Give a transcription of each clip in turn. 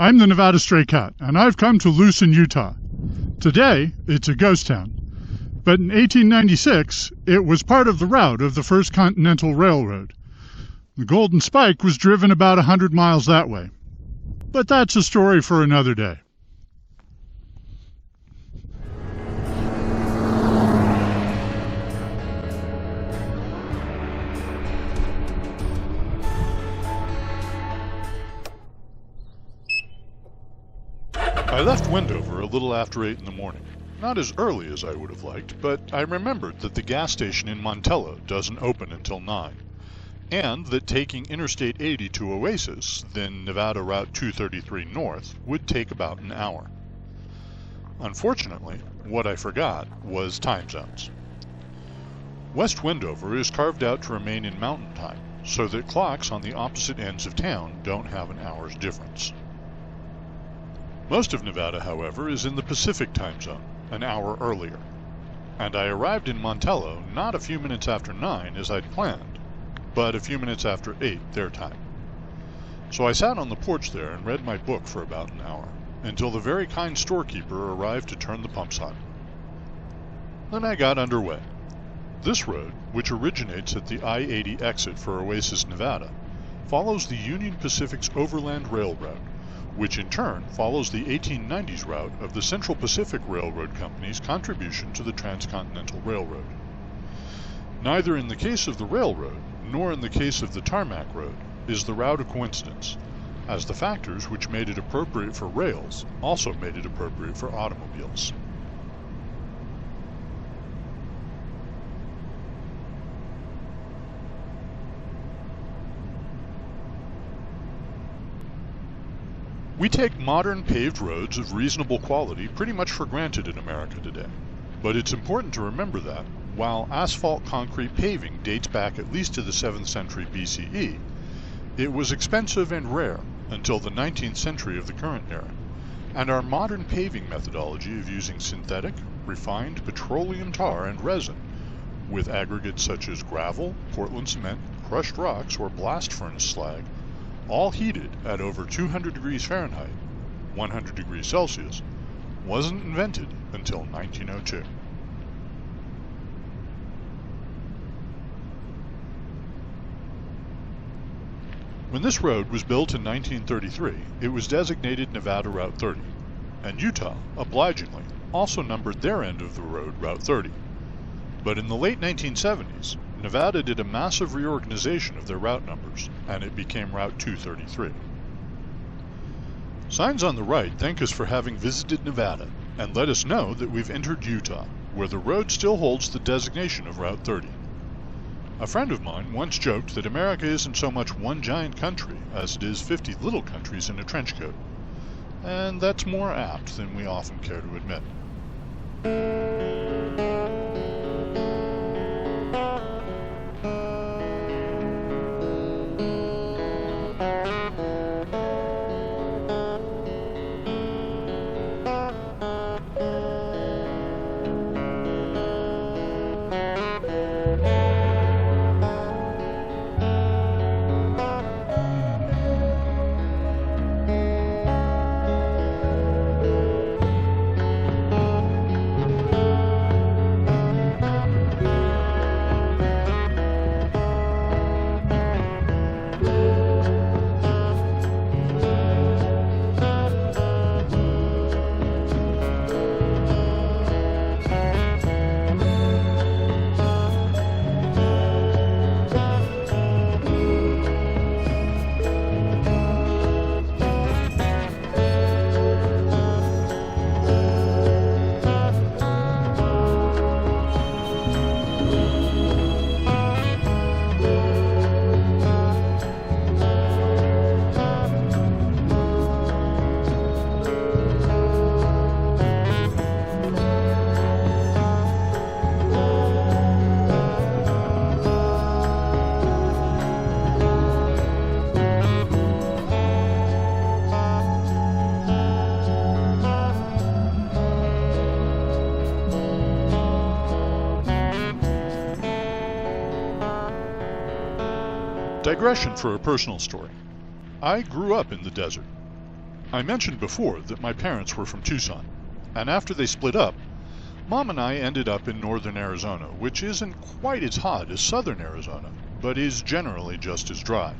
I'm the Nevada Stray Cat, and I've come to Lucin, Utah. Today, it's a ghost town. But in 1896, it was part of the route of the First Continental Railroad. The Golden Spike was driven about 100 miles that way. But that's a story for another day. I left Wendover a little after 8 in the morning. Not as early as I would have liked, but I remembered that the gas station in Montello doesn't open until 9, and that taking Interstate 80 to Oasis, then Nevada Route 233 North, would take about an hour. Unfortunately, what I forgot was time zones. West Wendover is carved out to remain in mountain time, so that clocks on the opposite ends of town don't have an hour's difference. Most of Nevada, however, is in the Pacific time zone, an hour earlier, and I arrived in Montello not a few minutes after 9 as I'd planned, but a few minutes after 8 their time. So I sat on the porch there and read my book for about an hour, until the very kind storekeeper arrived to turn the pumps on. Then I got underway. This road, which originates at the I-80 exit for Oasis, Nevada, follows the Union Pacific's Overland Railroad, which in turn follows the 1890s route of the Central Pacific Railroad Company's contribution to the Transcontinental Railroad. Neither in the case of the railroad, nor in the case of the tarmac road, is the route a coincidence, as the factors which made it appropriate for rails also made it appropriate for automobiles. We take modern paved roads of reasonable quality pretty much for granted in America today, but it's important to remember that, while asphalt concrete paving dates back at least to the 7th century BCE, it was expensive and rare until the 19th century of the current era, and our modern paving methodology of using synthetic, refined petroleum tar and resin, with aggregates such as gravel, Portland cement, crushed rocks, or blast furnace slag, all heated at over 200 degrees Fahrenheit, 100 degrees Celsius, wasn't invented until 1902. When this road was built in 1933, it was designated Nevada Route 30, and Utah, obligingly, also numbered their end of the road Route 30. But in the late 1970s, Nevada did a massive reorganization of their route numbers, and it became Route 233. Signs on the right thank us for having visited Nevada, and let us know that we've entered Utah, where the road still holds the designation of Route 30. A friend of mine once joked that America isn't so much one giant country as it is 50 little countries in a trench coat, and that's more apt than we often care to admit. Digression for a personal story. I grew up in the desert. I mentioned before that my parents were from Tucson, and after they split up, Mom and I ended up in northern Arizona, which isn't quite as hot as southern Arizona, but is generally just as dry.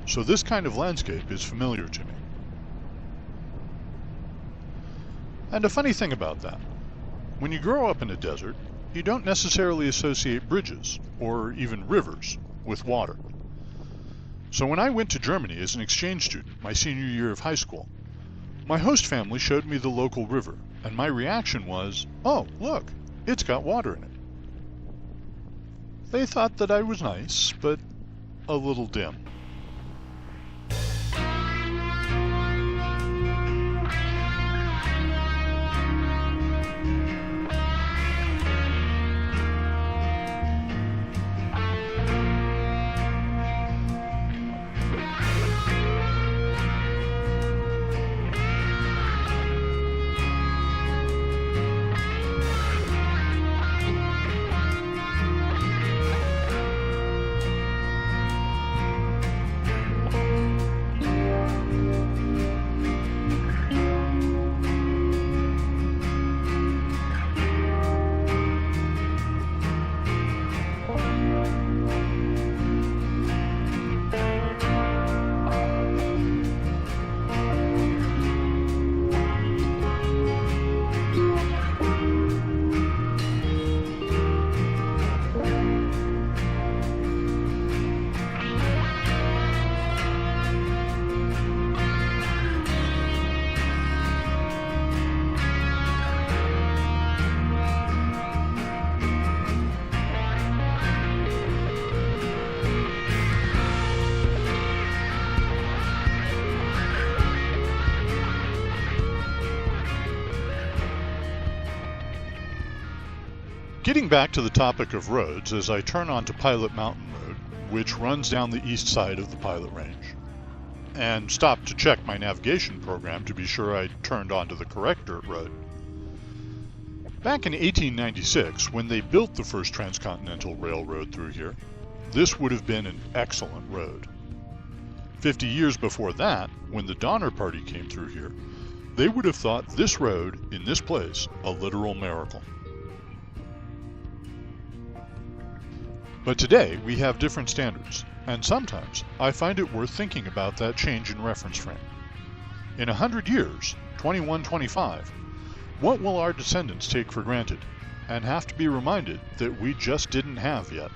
So this kind of landscape is familiar to me. And a funny thing about that, when you grow up in a desert, you don't necessarily associate bridges, or even rivers, with water. So when I went to Germany as an exchange student my senior year of high school, my host family showed me the local river, and my reaction was, "Oh, look, it's got water in it." They thought that I was nice, but a little dim. Getting back to the topic of roads as I turn onto Pilot Mountain Road, which runs down the east side of the Pilot Range, and stop to check my navigation program to be sure I turned onto the correct dirt road. Back in 1896, when they built the first transcontinental railroad through here, this would have been an excellent road. 50 years before that, when the Donner Party came through here, they would have thought this road, in this place, a literal miracle. But today, we have different standards, and sometimes I find it worth thinking about that change in reference frame. In 100 years, 2125, what will our descendants take for granted, and have to be reminded that we just didn't have yet?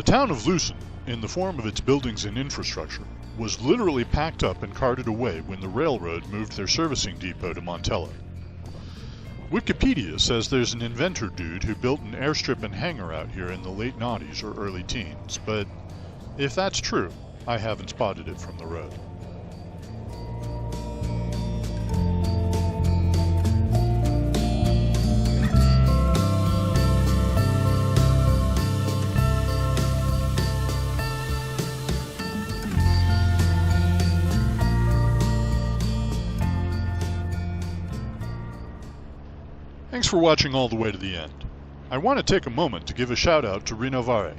The town of Lucin, in the form of its buildings and infrastructure, was literally packed up and carted away when the railroad moved their servicing depot to Montello. Wikipedia says there's an inventor dude who built an airstrip and hangar out here in the late noughties or early teens, but if that's true, I haven't spotted it from the road. Thanks for watching all the way to the end. I want to take a moment to give a shout out to Rinovare,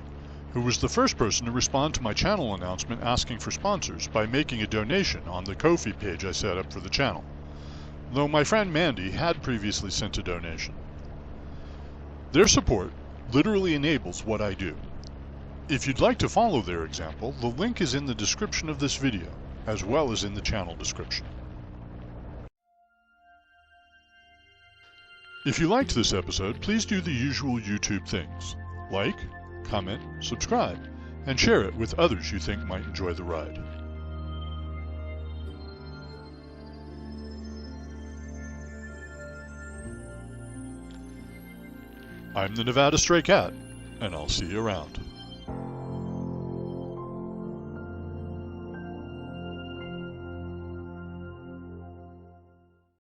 who was the first person to respond to my channel announcement asking for sponsors by making a donation on the Ko-fi page I set up for the channel, though my friend Mandy had previously sent a donation. Their support literally enables what I do. If you'd like to follow their example, the link is in the description of this video, as well as in the channel description. If you liked this episode, please do the usual YouTube things. Like, comment, subscribe, and share it with others you think might enjoy the ride. I'm the Nevada Stray Cat, and I'll see you around.